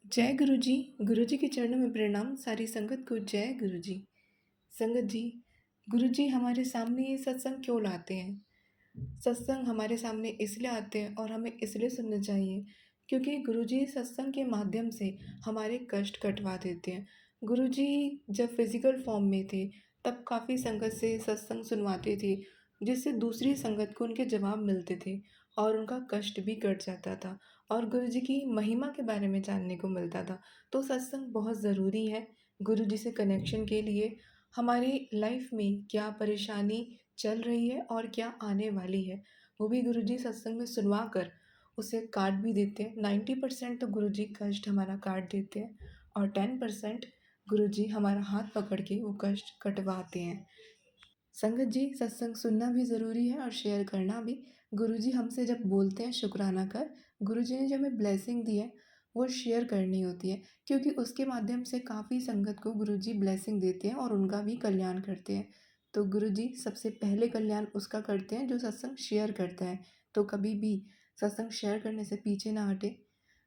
जय गुरु जी के चरणों में प्रणाम। सारी संगत को जय गुरु जी। संगत जी, गुरु जी हमारे सामने ये सत्संग क्यों लाते हैं? सत्संग हमारे सामने इसलिए आते हैं और हमें इसलिए सुनने चाहिए क्योंकि गुरु जी सत्संग के माध्यम से हमारे कष्ट कटवा देते हैं। गुरु जी जब फिजिकल फॉर्म में थे तब काफ़ी संगत से सत्संग सुनवाते थे, जिससे दूसरी संगत को उनके जवाब मिलते थे और उनका कष्ट भी कट जाता था और गुरु जी की महिमा के बारे में जानने को मिलता था। तो सत्संग बहुत ज़रूरी है गुरु जी से कनेक्शन के लिए। हमारी लाइफ में क्या परेशानी चल रही है और क्या आने वाली है, वो भी गुरुजी सत्संग में सुनवा कर उसे काट भी देते हैं। 90% तो गुरुजी कष्ट हमारा काट देते हैं और 10% गुरुजी हमारा हाथ पकड़ के वो कष्ट कटवाते हैं। संगत जी, सत्संग सुनना भी ज़रूरी है और शेयर करना भी। गुरुजी हमसे जब बोलते हैं शुक्राना कर, गुरुजी ने जो हमें ब्लेसिंग दी है वो शेयर करनी होती है, क्योंकि उसके माध्यम से काफ़ी संगत को गुरुजी ब्लेसिंग देते हैं और उनका भी कल्याण करते हैं। तो गुरुजी सबसे पहले कल्याण उसका करते हैं जो सत्संग शेयर करता है। तो कभी भी सत्संग शेयर करने से पीछे ना हटे।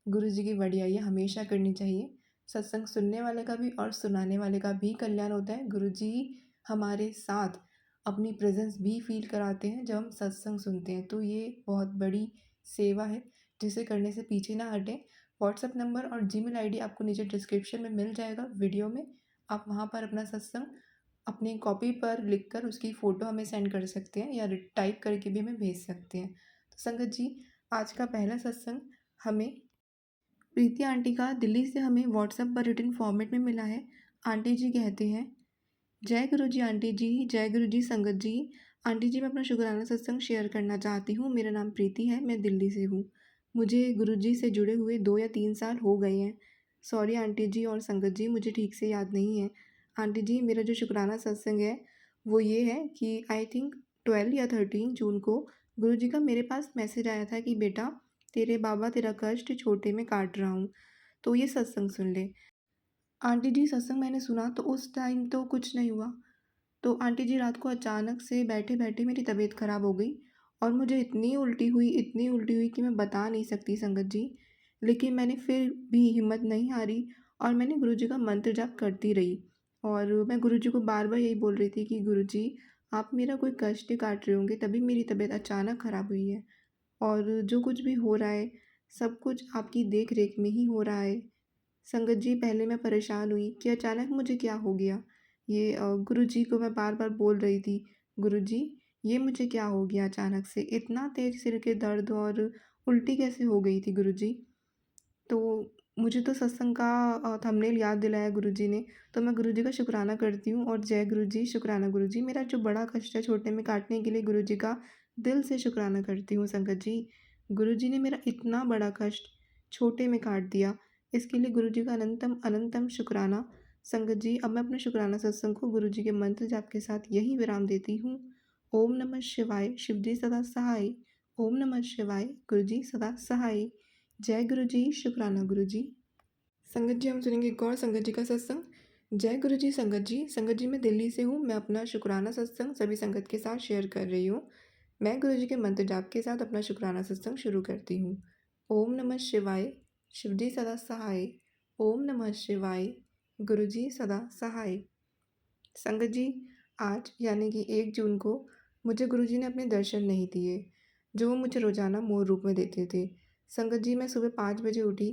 गुरुजी की बड़ाइयाँ हमेशा करनी चाहिए। सत्संग सुनने वाले का भी और सुनाने वाले का भी कल्याण होता है। गुरुजी हमारे साथ अपनी प्रेजेंस भी फील कराते हैं जब हम सत्संग सुनते हैं। तो ये बहुत बड़ी सेवा है जिसे करने से पीछे ना हटें। व्हाट्सएप नंबर और जीमेल आईडी आपको नीचे डिस्क्रिप्शन में मिल जाएगा वीडियो में। आप वहाँ पर अपना सत्संग अपनी कॉपी पर लिखकर उसकी फ़ोटो हमें सेंड कर सकते हैं या टाइप करके भी हमें भेज सकते हैं। तो संगत जी, आज का पहला सत्संग हमें प्रीति आंटी का दिल्ली से हमें व्हाट्सएप पर रिटन फॉर्मेट में मिला है। आंटी जी कहते हैं, जय गुरु जी आंटी जी, जय गुरु जी संगत जी। आंटी जी, मैं अपना शुक्राना सत्संग शेयर करना चाहती हूँ। मेरा नाम प्रीति है, मैं दिल्ली से हूँ। मुझे गुरु जी से जुड़े हुए 2 या 3 साल हो गए हैं। सॉरी आंटी जी और संगत जी, मुझे ठीक से याद नहीं है। आंटी जी, मेरा जो शुक्राना सत्संग है वो ये है कि आई थिंक 12 या 13 जून को गुरु जी का मेरे पास मैसेज आया था कि बेटा, तेरे बाबा तेरा कष्ट छोटे में काट रहा हूँ, तो ये सत्संग सुन ले। आंटी जी, सत्संग मैंने सुना तो उस टाइम तो कुछ नहीं हुआ। तो आंटी जी, रात को अचानक से बैठे-बैठे मेरी तबीयत ख़राब हो गई और मुझे इतनी उल्टी हुई कि मैं बता नहीं सकती संगत जी। लेकिन मैंने फिर भी हिम्मत नहीं हारी और मैंने गुरुजी का मंत्र जाप करती रही और मैं गुरुजी को बार-बार यही बोल रही थी कि गुरुजी, आप मेरा कोई कष्ट काट रहे होंगे, तभी मेरी तबीयत अचानक ख़राब हुई है और जो कुछ भी हो रहा है, सब कुछ आपकी देख-रेख में ही हो रहा है। संगत जी, पहले मैं परेशान हुई कि अचानक मुझे क्या हो गया। ये गुरुजी को मैं बार-बार बोल रही थी, गुरुजी, ये मुझे क्या हो गया अचानक से? इतना तेज़ सिर के दर्द और उल्टी कैसे हो गई थी गुरुजी? तो मुझे तो सत्संग का थंबनेल याद दिलाया गुरुजी ने, तो मैं गुरुजी का शुक्राना करती हूँ और जय गुरुजी, शुक्राना गुरुजी। मेरा जो बड़ा कष्ट है छोटे में काटने के लिए गुरुजी का दिल से शुक्राना करती हूँ संगत जी। गुरुजी ने मेरा इतना बड़ा कष्ट छोटे में काट दिया, इसके लिए गुरुजी का अनंतम अनंतम शुक्राना। संगत जी, अब मैं अपने शुक्राना सत्संग को गुरुजी के मंत्र जाप के साथ यहीं विराम देती हूँ। ओम नमः शिवाय, शिवजी सदा सहाय। ओम नमः शिवाय, गुरुजी सदा सहाय। जय गुरु जी, शुक्राना गुरु जी। संगत जी, हम सुनेंगे एक और संगत जी का सत्संग। जय गुरु जी संगत जी। संगत जी, मैं दिल्ली से हूँ। मैं अपना शुक्राना सत्संग सभी संगत के साथ शेयर कर रही हूँ। मैं गुरु जी के मंत्र जाप के साथ अपना शुक्राना सत्संग शुरू करती हूँ। ओम नमः शिवाय, शिव जी सदा सहाय। ओम नमः शिवाय, गुरु जी सदा सहाय। संगत जी, आज यानी कि 1 जून को मुझे गुरुजी ने अपने दर्शन नहीं दिए, जो वो मुझे रोज़ाना मोर रूप में देते थे। संगत जी, मैं सुबह 5 बजे उठी,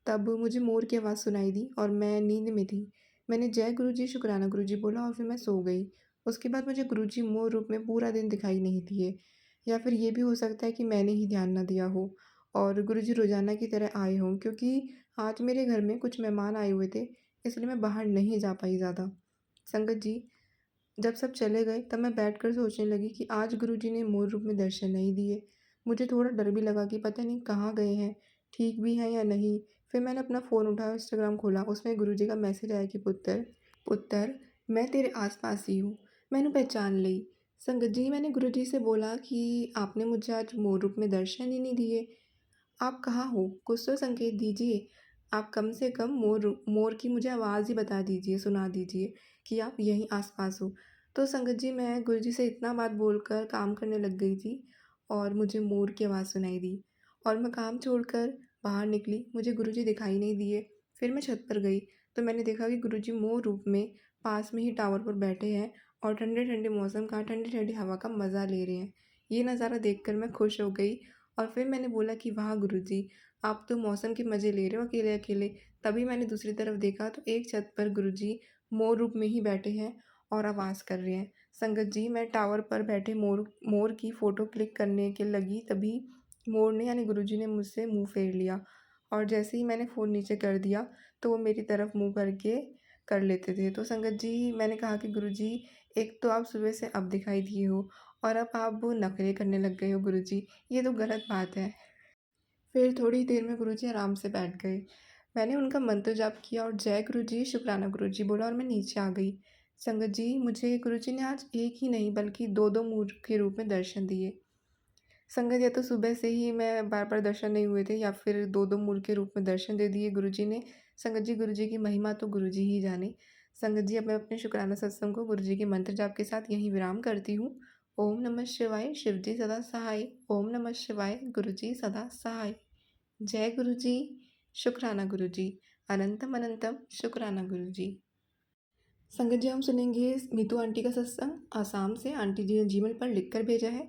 तब मुझे मोर की आवाज़ सुनाई दी और मैं नींद में थी। मैंने जय गुरुजी, शुक्राना गुरुजी बोला और फिर मैं सो गई। उसके बाद मुझे गुरुजी मोर रूप में पूरा दिन दिखाई नहीं दिए, या फिर ये भी हो सकता है कि मैंने ही ध्यान ना दिया हो और गुरुजी रोज़ाना की तरह आए हों, क्योंकि आज मेरे घर में कुछ मेहमान आए हुए थे, इसलिए मैं बाहर नहीं जा पाई ज़्यादा। संगत जी, जब सब चले गए तब मैं बैठकर सोचने लगी कि आज गुरुजी ने मोर रूप में दर्शन नहीं दिए। मुझे थोड़ा डर भी लगा कि पता नहीं कहाँ गए हैं, ठीक भी हैं या नहीं। फिर मैंने अपना फ़ोन उठाया, इंस्टाग्राम खोला, उसमें गुरुजी का मैसेज आया कि पुत्र, पुत्र, मैं तेरे आस-पास ही हूँ, मैंने पहचान ली। संगत जी, मैंने गुरुजी से बोला कि आपने मुझे आज मोर रूप में दर्शन ही नहीं दिए। आप कहाँ हो? कुछ तो संकेत दीजिए। आप कम से कम मोर की मुझे आवाज़ ही बता दीजिए, सुना दीजिए कि आप यहीं आस-पास हो। तो संगत जी, मैं गुरुजी से इतना बात बोलकर काम करने लग गई थी और मुझे मोर की आवाज़ सुनाई दी और मैं काम छोड़कर बाहर निकली। मुझे गुरुजी दिखाई नहीं दिए। फिर मैं छत पर गई तो मैंने देखा कि गुरुजी मोर रूप में पास में ही टावर पर बैठे हैं और ठंडे-ठंडे मौसम का, ठंडी-ठंडी हवा का मज़ा ले रहे हैं। ये नज़ारा देखकर मैं खुश हो गई और फिर मैंने बोला कि वाह गुरुजी, आप तो मौसम के मज़े ले रहे हो अकेले-अकेले। तभी मैंने दूसरी तरफ देखा तो एक छत पर गुरुजी मोर रूप में ही बैठे हैं और आवाज़ कर रहे हैं। संगत जी, मैं टावर पर बैठे मोर मोर की फ़ोटो क्लिक करने के लगी तभी मोर ने यानी गुरुजी ने मुझसे मुँह फेर लिया और जैसे ही मैंने फ़ोन नीचे कर दिया तो वो मेरी तरफ मुँह करके कर लेते थे। तो संगत जी, मैंने कहा कि गुरुजी, एक तो आप सुबह से अब दिखाई दिए हो और अब आप वो नखरे करने लग गए हो गुरुजी, ये तो गलत बात है। फिर थोड़ी देर में गुरुजी आराम से बैठ गए। मैंने उनका मंत्र जाप किया और जय गुरुजी, शुक्राना गुरुजी बोला और मैं नीचे आ गई। संगत जी, मुझे गुरुजी ने आज एक ही नहीं बल्कि 2-2 मूर्त के रूप में दर्शन दिए। संगत, या तो सुबह से ही मैं बार-बार दर्शन नहीं हुए थे या फिर 2-2 मूर्त के रूप में दर्शन दे दिए गुरुजी ने। संगत जी, गुरुजी की महिमा तो गुरुजी ही जाने। संगत जी, अब मैं अपने शुक्राना सत्संग को गुरुजी के मंत्र जाप के साथ यहीं विराम करती हूँ। ओम नमः शिवाय, शिवजी सदा सहाय। ओम नमः शिवाय, गुरुजी सदा सहाय। जय गुरुजी, शुक्राना गुरुजी, अनंतम अनंतम शुक्राना गुरुजी। संगत जी, हम सुनेंगे मीतू आंटी का सत्संग आसाम से। आंटी जी ने जीमेल पर लिख कर भेजा है।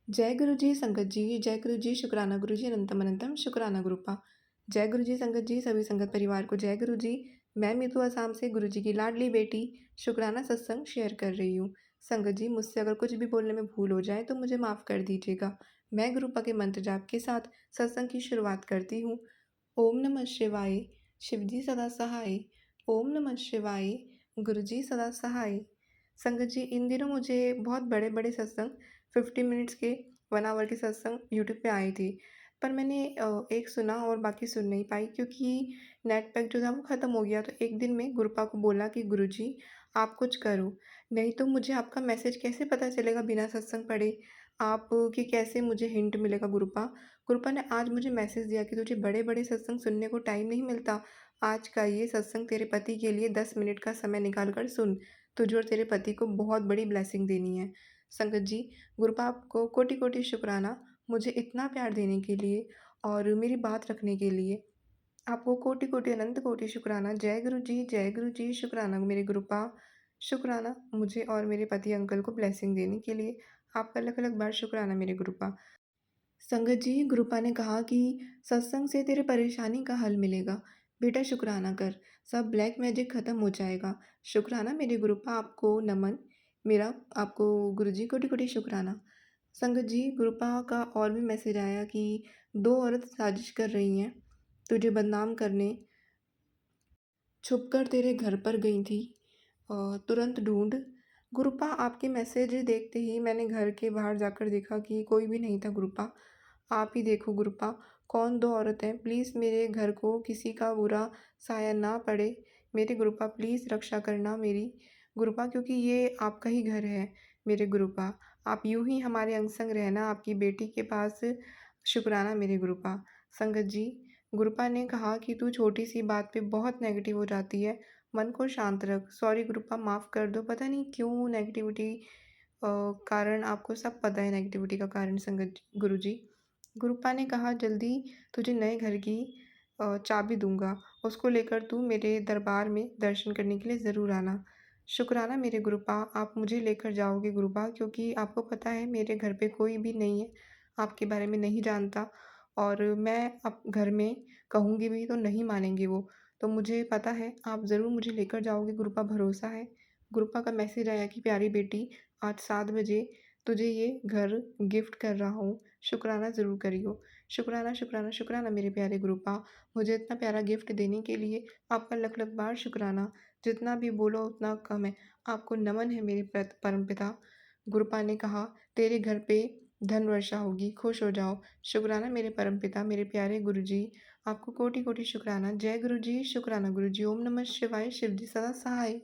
जय गुरु जी संगत जी, जय गुरु जी, शुक्राना गुरु जी, अनंतम अनंतम शुक्राना गुरुपा। जय गुरु जी संगत जी, सभी संगत परिवार को जय गुरु जी। मैं मीतू आसाम से गुरु जी की लाडली बेटी शुक्राना सत्संग शेयर कर रही हूँ। संगत जी, मुझसे अगर कुछ भी बोलने में भूल हो जाए तो मुझे माफ़ कर दीजिएगा। मैं गुरुपा के मंत्र जाप के साथ सत्संग की शुरुआत करती हूँ। ओम नमः शिवाय, शिवजी सदा सहाय। ओम नमः शिवाय, गुरुजी सदा सहाय। संगत जी, इन दिनों मुझे बहुत बड़े-बड़े सत्संग 50 मिनट्स के 1 आवर के सत्संग यूट्यूब पे आए थे। पर मैंने एक सुना और बाकी सुन नहीं पाई क्योंकि नेट पैक जो था वो ख़त्म हो गया। तो एक दिन मैं गुरुपा को बोला कि गुरुजी, आप कुछ करो, नहीं तो मुझे आपका मैसेज कैसे पता चलेगा बिना सत्संग पढ़े? आप कि कैसे मुझे हिंट मिलेगा गुरुपा? गुरुपा ने आज मुझे मैसेज दिया कि तुझे बड़े-बड़े सत्संग सुनने को टाइम नहीं मिलता। आज का ये सत्संग तेरे पति के लिए 10 मिनट का समय निकाल कर सुन। तुझे और तेरे पति को बहुत बड़ी ब्लेसिंग देनी है। संगत जी, गुरुपा आपको कोटि-कोटि शुक्राना मुझे इतना प्यार देने के लिए और मेरी बात रखने के लिए। आपको कोटि-कोटि अनंत कोटि शुक्राना। जय गुरु जी, शुक्राना मेरे गुरुपा। शुक्राना मुझे और मेरे पति अंकल को ब्लेसिंग देने के लिए। आपका अलग-अलग बार शुक्राना मेरे गुरुपा। संगत जी, गुरुपा ने कहा कि सत्संग से तेरे परेशानी का हल मिलेगा। बेटा शुक्राना कर, सब ब्लैक मैजिक खत्म हो जाएगा। शुक्राना मेरे गुरुपा, आपको नमन। मेरा आपको गुरुजी कोटि-कोटि शुक्राना। संगत जी, गुरुपा का और भी मैसेज आया कि 2 औरत साजिश कर रही हैं तुझे बदनाम करने, छुपकर तेरे घर पर गई थी। तुरंत ढूँढ। गुरुपा, आपके मैसेज देखते ही मैंने घर के बाहर जाकर देखा कि कोई भी नहीं था गुरुपा। आप ही देखो गुरुपा, कौन 2 औरतें, प्लीज़ मेरे घर को किसी का बुरा साया ना पड़े। मेरे गुरुपा प्लीज़ रक्षा करना मेरी। गुरुपा, क्योंकि ये आपका ही घर है मेरे गुरुपा। आप यूँ ही हमारे अंग-संग रहना आपकी बेटी के पास। शुक्राना मेरे गुरुपा। संगत जी, गुरुपा ने कहा कि तू छोटी-सी बात पे बहुत नेगेटिव हो जाती है, मन को शांत रख। सॉरी गुरुपा, माफ़ कर दो। पता नहीं क्यों नेगेटिविटी कारण आपको सब पता है नेगेटिविटी का कारण संगत गुरुजी। गुरुपा ने कहा जल्दी तुझे नए घर की चाबी दूँगा, उसको लेकर तू मेरे दरबार में दर्शन करने के लिए ज़रूर आना। शुक्राना मेरे गुरुपा, आप मुझे लेकर जाओगे गुरुपा, क्योंकि आपको पता है मेरे घर पे कोई भी नहीं है, आपके बारे में नहीं जानता और मैं अब घर में कहूँगी भी तो नहीं मानेंगे वो। तो मुझे पता है आप ज़रूर मुझे लेकर जाओगे गुरुपा, भरोसा है। गुरुपा का मैसेज आया कि प्यारी बेटी, आज 7 बजे तुझे ये घर गिफ्ट कर रहा हूँ, शुक्राना ज़रूर करियो। शुक्राना, शुक्राना, शुक्राना मेरे प्यारे गुरुपा, मुझे इतना प्यारा गिफ्ट देने के लिए आपका लख-लख बार शुक्राना। जितना भी बोलो उतना कम है। आपको नमन है मेरे परमपिता। गुरुपा ने कहा तेरे घर पे धन वर्षा होगी, खुश हो जाओ। शुक्राना मेरे परमपिता, मेरे प्यारे गुरुजी, आपको कोटि-कोटि शुक्राना। जय गुरुजी, शुक्राना गुरुजी। ओम नमः शिवाय, शिवजी सदा सहाय।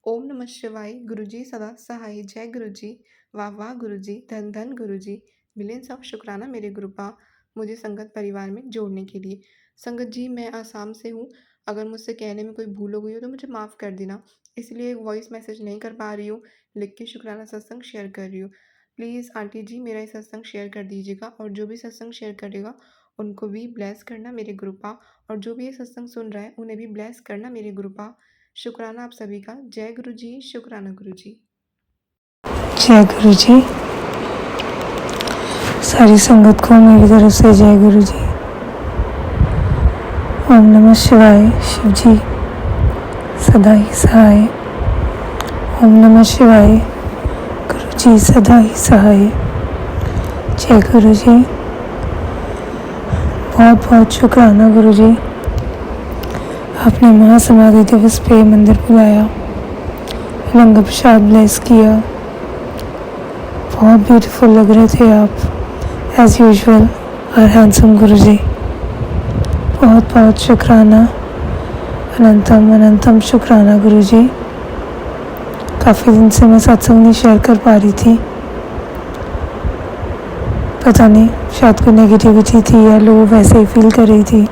ओम नमः शिवाय, गुरुजी सदा सहाय। जय गुरुजी, वाह वाह गुरुजी, धन धन गुरुजी। मिलियंस ऑफ शुक्राना मेरे गुरुपा, मुझे संगत परिवार में जोड़ने के लिए। संगत जी, मैं आसाम से हूँ, अगर मुझसे कहने में कोई भूल हो गई हो तो मुझे माफ़ कर देना। इसलिए वॉइस मैसेज नहीं कर पा रही हूँ, लिख के शुक्राना सत्संग शेयर कर रही हूँ। प्लीज़ आंटी जी, मेरा ये सत्संग शेयर कर दीजिएगा और जो भी सत्संग शेयर करेगा उनको भी ब्लेस करना मेरे गुरुपा, और जो भी ये सत्संग सुन रहा है उन्हें भी ब्लेस करना मेरे गुरुपा। शुक्राना आप सभी का। जय गुरु जी, शुक्राना गुरु जी। जय गुरु जी। सारी संगत को मेरी तरफ से जय गुरु जी। ओम नमः शिवाय। शिव जी सदा ही सहाय। ओम नमः शिवाय। गुरु जी सदा ही सहाय। जय गुरु जी। बहुत बहुत शुक्राना गुरु जी, आपने महासमाधि दिवस पे मंदिर बुलाया, लंगर प्रसाद ब्लेस किया। बहुत ब्यूटीफुल लग रहे थे आप एज यूजुअल, और हैंडसम गुरु जी। बहुत बहुत शुक्राना, अनंतम अनंतम शुक्राना गुरु जी। काफ़ी दिन से मैं सत्संग नहीं शेयर कर पा रही थी, पता नहीं शायद कोई नेगेटिविटी थी या लो वैसे ही फील कर रही थी।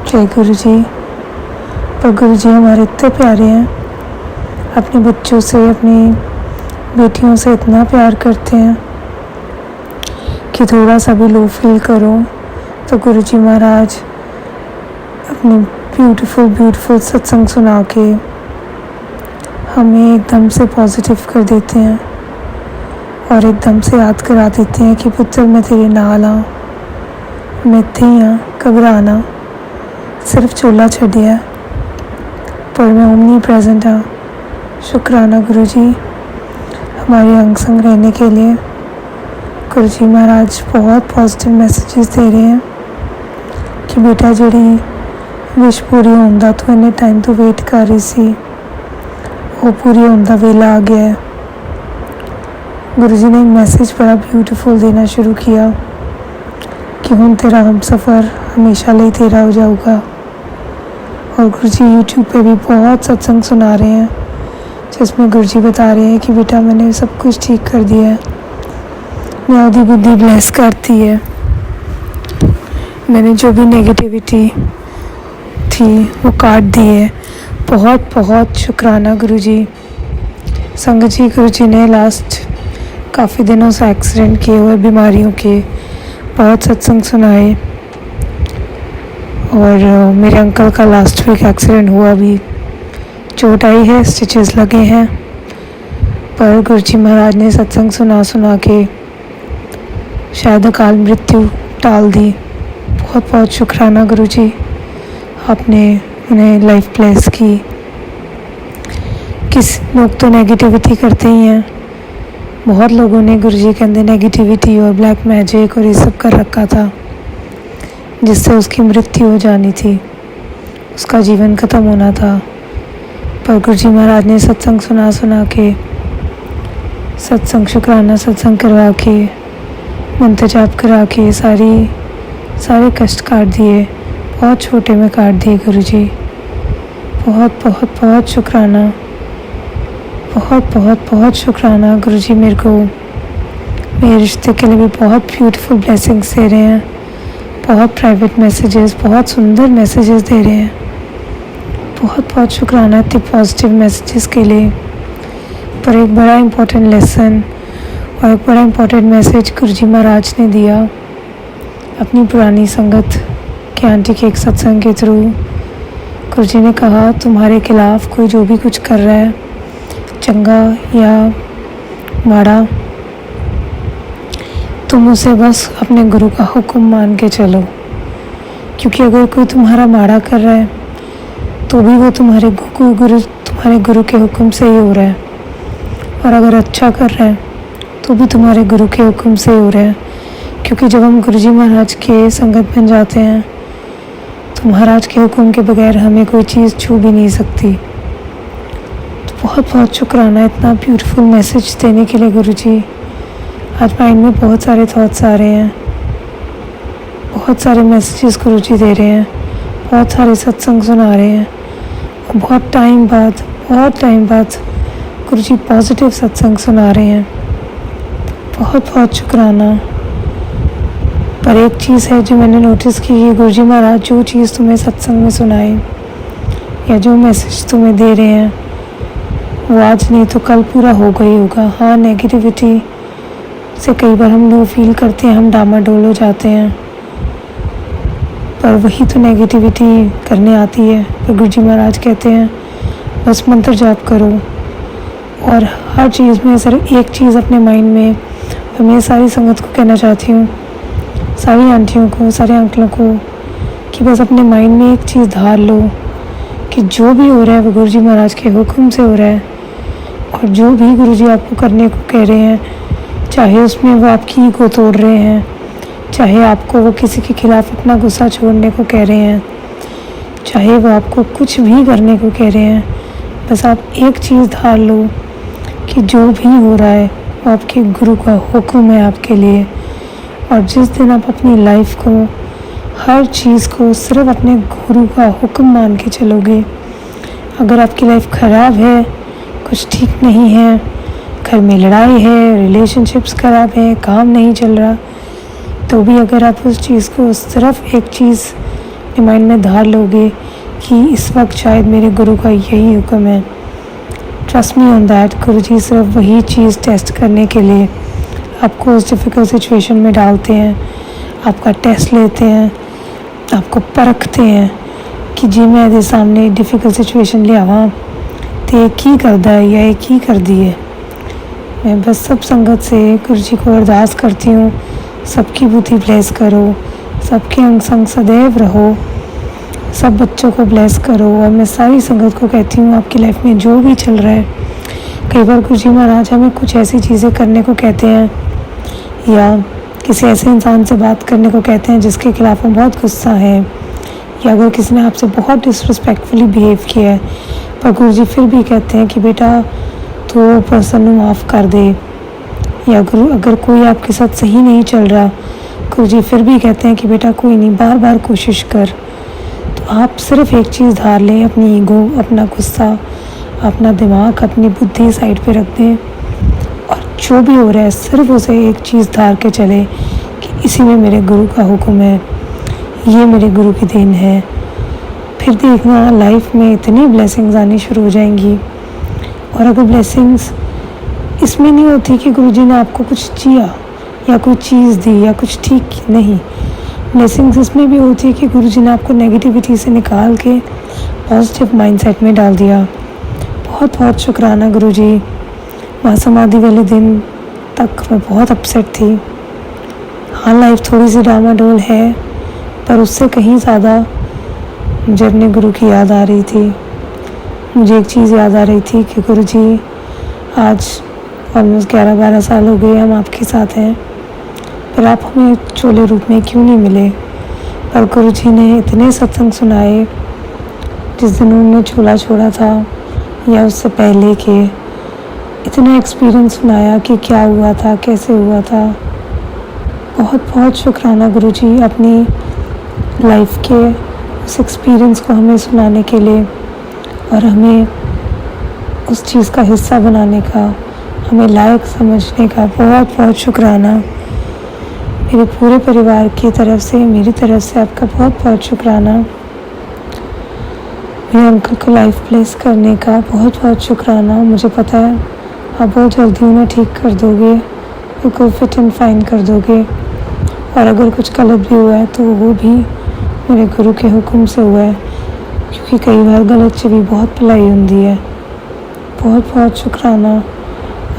जय गुरु जी। पर गुरु जी हमारे इतने प्यारे हैं, अपने बच्चों से, अपनी बेटियों से इतना प्यार करते हैं कि थोड़ा सा भी लो फील करो तो गुरु जी महाराज अपने ब्यूटीफुल ब्यूटीफुल सत्संग सुना के हमें एकदम से पॉजिटिव कर देते हैं और एकदम से याद करा देते हैं कि पुत्र मैं तेरे नाल हाँ, मैं इत्थे ही हाँ, घबराना, सिर्फ चोला छड्डिया पर मैं ओमनी प्रेजेंट हाँ। शुक्राना गुरु जी हमारे अंग संग रहने के लिए। गुरु जी महाराज बहुत पॉजिटिव मैसेजेस दे रहे हैं कि बेटा जिहड़ी विश पूरी होने दा तू इन्ने टाइम तो वेट कर रही सी, वो पूरी होने दा वेला आ गया है। गुरु जी ने एक मैसेज बड़ा ब्यूटीफुल देना शुरू किया कि हुण तेरा हम सफ़र हमेशा लिए तेरा हो जाऊगा। और गुरु जी यूट्यूब पे भी बहुत सत्संग सुना रहे हैं जिसमें गुरु जी बता रहे हैं कि बेटा मैंने सब कुछ ठीक कर दिया है, मैं आधी बुद्धि ब्लेस करती है, मैंने जो भी नेगेटिविटी थी वो काट दी है। बहुत बहुत शुक्राना गुरु जी। संगत जी, गुरु जी ने लास्ट काफ़ी दिनों से एक्सीडेंट किए हुए बीमारियों के बहुत सत्संग सुनाए, और मेरे अंकल का लास्ट वीक एक्सीडेंट हुआ, भी चोट आई है, स्टिचेस लगे हैं, पर गुरु जी महाराज ने सत्संग सुना सुना के शायद अकाल मृत्यु टाल दी। बहुत बहुत शुक्राना गुरु जी, आपने उन्हें लाइफ ब्लेस की। किस लोग तो नेगेटिविटी करते ही हैं, बहुत लोगों ने गुरु जी के अंदर नेगेटिविटी और ब्लैक मैजिक और ये सब कर रखा था जिससे उसकी मृत्यु हो जानी थी, उसका जीवन ख़त्म होना था। पर गुरु जी महाराज ने सत्संग सुना सुना के, सत्संग शुक्राना सत्संग करवा के, मंत्र जाप करा के सारे कष्ट काट दिए, बहुत छोटे में काट दिए गुरु जी। बहुत बहुत बहुत शुक्राना, बहुत बहुत बहुत शुक्राना गुरु जी। मेरे को मेरे रिश्ते के लिए भी बहुत ब्यूटीफुल ब्लेसिंग्स दे रहे हैं, बहुत प्राइवेट मैसेजेस, बहुत सुंदर मैसेजेस दे रहे हैं। बहुत बहुत शुक्राना इतने पॉजिटिव मैसेजेस के लिए। पर एक बड़ा इम्पोर्टेंट लेसन और एक बड़ा इम्पोर्टेंट मैसेज गुरु जी महाराज ने दिया अपनी पुरानी संगत के आंटी के एक सत्संग के थ्रू। गुरु जी ने कहा तुम्हारे खिलाफ़ कोई जो भी कुछ कर रहा है, चंगा या माड़ा, तुम उसे बस अपने गुरु का हुक्म मान के चलो, क्योंकि अगर कोई तुम्हारा माड़ा कर रहा है तो भी वो तुम्हारे गुरु के हुक्म से ही हो रहा है, और अगर अच्छा कर रहा है तो भी तुम्हारे गुरु के हुक्म से ही हो रहा है। क्योंकि जब हम गुरु जी महाराज के संगत बन जाते हैं तो महाराज के हुक्म के बगैर हमें कोई चीज़ छू भी नहीं सकती। तो बहुत बहुत शुक्राना इतना ब्यूटीफुल मैसेज देने के लिए गुरु जी। आज माइंड में बहुत सारे थॉट्स आ रहे हैं, बहुत सारे मैसेजेस गुरु जी दे रहे हैं, बहुत सारे सत्संग सुना रहे हैं, और बहुत टाइम बाद गुरु जी पॉजिटिव सत्संग सुना रहे हैं। बहुत बहुत शुक्राना। पर एक चीज़ है जो मैंने नोटिस की कि गुरु जी महाराज जो चीज़ तुम्हें सत्संग में सुनाए या जो मैसेज तुम्हें दे रहे हैं वो आज नहीं तो कल पूरा होगा ही होगा। हाँ, नेगेटिविटी से कई बार हम लो फील करते हैं, हम डामाडोल हो जाते हैं, पर वही तो नेगेटिविटी करने आती है। पर गुरुजी महाराज कहते हैं बस मंत्र जाप करो और हर चीज़ में सिर्फ एक चीज़ अपने माइंड में। मैं सारी संगत को कहना चाहती हूँ, सारी आंटियों को, सारे अंकलों को, कि बस अपने माइंड में एक चीज़ धार लो कि जो भी हो रहा है वो गुरुजी महाराज के हुक्म से हो रहा है। और जो भी गुरुजी आपको करने को कह रहे हैं, चाहे उसमें वो आपकी ईगो तोड़ रहे हैं, चाहे आपको वो किसी के खिलाफ अपना गुस्सा छोड़ने को कह रहे हैं, चाहे वो आपको कुछ भी करने को कह रहे हैं, बस आप एक चीज़ धार लो कि जो भी हो रहा है वो आपके गुरु का हुक्म है आपके लिए। और जिस दिन आप अपनी लाइफ को, हर चीज़ को सिर्फ अपने गुरु का हुक्म मान के चलोगे, अगर आपकी लाइफ ख़राब है, कुछ ठीक नहीं है, घर में लड़ाई है, रिलेशनशिप्स ख़राब है, काम नहीं चल रहा, तो भी अगर आप उस चीज़ को सिर्फ एक चीज़ अपने माइंड में धार लोगे कि इस वक्त शायद मेरे गुरु का यही हुक्म है, ट्रस्ट मी ऑन दैट, गुरुजी सिर्फ वही चीज़ टेस्ट करने के लिए आपको उस डिफ़िकल्ट सिचुएशन में डालते हैं, आपका टेस्ट लेते हैं, आपको परखते हैं कि जी मैं ਇਹਦੇ सामने डिफ़िकल्ट सिचुएशन लियावां तो एक ही करता है या एक ही कर दी है। मैं बस सब संगत से गुरुजी को अरदास करती हूँ, सबकी बुद्धि ब्लेस करो, सबके अंग संग सदैव रहो, सब बच्चों को ब्लेस करो। और मैं सारी संगत को कहती हूँ आपकी लाइफ में जो भी चल रहा है, कई बार गुरुजी महाराज हमें कुछ ऐसी चीज़ें करने को कहते हैं या किसी ऐसे इंसान से बात करने को कहते हैं जिसके खिलाफ हम बहुत गुस्सा है, या अगर किसी ने आपसे बहुत डिसरिस्पेक्टफुली बिहेव किया है, पर गुरुजी फिर भी कहते हैं कि बेटा तो पर्सन को माफ़ कर दे। या गुरु अगर कोई आपके साथ सही नहीं चल रहा, गुरुजी फिर भी कहते हैं कि बेटा कोई नहीं, बार बार कोशिश कर। तो आप सिर्फ एक चीज़ धार लें, अपनी ईगो, अपना गुस्सा, अपना दिमाग, अपनी बुद्धि साइड पे रख दें और जो भी हो रहा है सिर्फ उसे एक चीज़ धार के चले कि इसी में मेरे गुरु का हुक्म है, ये मेरे गुरु की देन है। फिर देखना लाइफ में इतनी ब्लेसिंग्स आनी शुरू हो जाएंगी। और अगर ब्लेसिंग्स इसमें नहीं होती कि गुरुजी ने आपको कुछ दिया या कोई चीज़ दी या कुछ ठीक नहीं, ब्लेसिंग्स इसमें भी होती है कि गुरुजी ने आपको नेगेटिविटी से निकाल के पॉजिटिव माइंडसेट में डाल दिया। बहुत बहुत शुक्राना गुरुजी। वहाँ समाधि वाले दिन तक मैं बहुत अपसेट थी। हाँ लाइफ थोड़ी सी डामाडोल है, पर उससे कहीं ज़्यादा मुझे अपने गुरु की याद आ रही थी। मुझे एक चीज़ याद आ रही थी कि गुरुजी आज ऑलमोस्ट 11-12 साल हो गए हम आपके साथ हैं, पर आप हमें चोले रूप में क्यों नहीं मिले। पर गुरुजी ने इतने सत्संग सुनाए, जिस दिन उन्होंने चोला छोड़ा था या उससे पहले के, इतना एक्सपीरियंस सुनाया कि क्या हुआ था, कैसे हुआ था। बहुत बहुत शुक्राना गुरुजी अपनी लाइफ के उस एक्सपीरियंस को हमें सुनाने के लिए और हमें उस चीज़ का हिस्सा बनाने का, हमें लायक समझने का बहुत बहुत शुक्राना। मेरे पूरे परिवार की तरफ से, मेरी तरफ से आपका बहुत बहुत शुक्राना। मेरे अंकल को लाइफ ब्लेस करने का बहुत बहुत शुक्राना। मुझे पता है आप बहुत जल्दी उन्हें ठीक कर दोगे, बिल्कुल फिट एंड फाइन कर दोगे, और अगर कुछ गलत भी हुआ है तो वो भी मेरे गुरु के हुक्म से हुआ है, क्योंकि कई बार गलत से भी बहुत भलाई होती है। बहुत बहुत शुक्राना,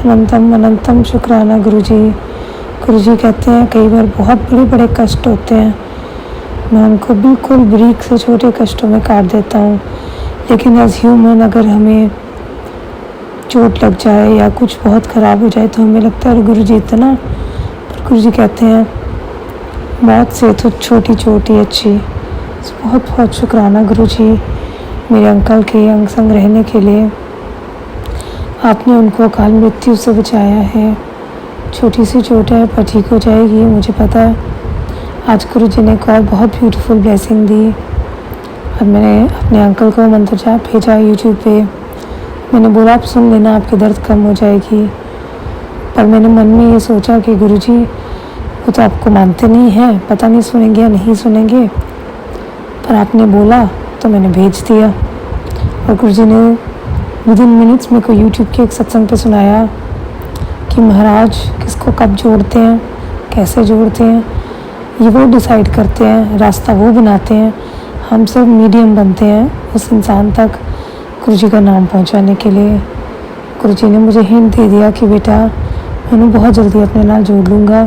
अनंतम अनंतम शुक्राना गुरुजी। गुरुजी कहते हैं कई बार बहुत बड़े बड़े कष्ट होते हैं, मैं उनको बिल्कुल बारीक से छोटे कष्टों में काट देता हूँ, लेकिन एज ह्यूमन अगर हमें चोट लग जाए या कुछ बहुत ख़राब हो जाए तो हमें लगता है गुरुजी इतना, पर गुरुजी कहते हैं मौत से तो छोटी छोटी अच्छी। बहुत बहुत शुक्राना गुरुजी मेरे अंकल के अंग संग रहने के लिए। आपने उनको अकाल मृत्यु से बचाया है। छोटी सी चोट है पर ठीक हो जाएगी, मुझे पता है। आज गुरुजी ने एक और बहुत ब्यूटीफुल ब्लेसिंग दी। अब मैंने अपने अंकल को मंत्र जाप भेजा यूट्यूब पे। मैंने बोला आप सुन लेना, आपकी दर्द कम हो जाएगी। पर मैंने मन में ये सोचा कि गुरुजी वो तो आपको मानते नहीं हैं, पता नहीं सुनेंगे या नहीं सुनेंगे, पर आपने बोला तो मैंने भेज दिया। और गुरुजी ने विदिन मिनट्स मेरे को यूट्यूब के एक सत्संग पे सुनाया कि महाराज किसको कब जोड़ते हैं, कैसे जोड़ते हैं, ये वो डिसाइड करते हैं, रास्ता वो बनाते हैं, हम सब मीडियम बनते हैं उस इंसान तक गुरु जी का नाम पहुंचाने के लिए। गुरु जी ने मुझे हिंट दे दिया कि बेटा मैं उन्हें बहुत जल्दी अपने नाल जोड़ लूँगा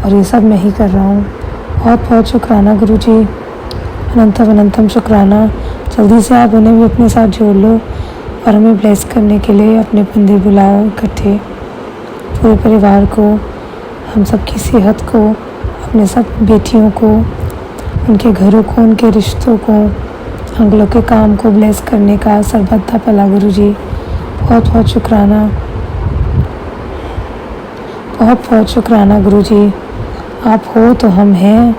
और ये सब मैं ही कर रहा हूँ। बहुत बहुत शुक्राना गुरु जी, अनंतम अनंतम शुक्राना। जल्दी से आप उन्हें भी अपने साथ जोड़ लो और हमें ब्लेस करने के लिए अपने बंदे बुलाओ इकट्ठे, पूरे परिवार को, हम सब की सेहत को, अपने सब बेटियों को, उनके घरों को, उनके रिश्तों को, अंगलों के काम को ब्लेस करने का सर्वथा भला गुरु जी। बहुत बहुत शुक्राना, बहुत बहुत शुक्राना गुरु जी। आप हो तो हम हैं,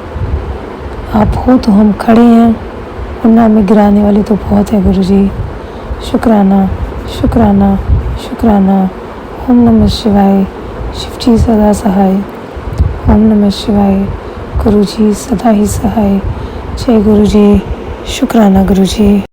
आप हो तो हम खड़े हैं, वरना हमें गिराने वाले तो बहुत है गुरु जी। शुक्राना शुक्राना शुक्राना। ओम नमः शिवाय। शिव जी सदा सहाय। ओम नमः शिवाय। गुरु जी सदा ही सहाय। जय गुरु जी। शुक्राना गुरु जी।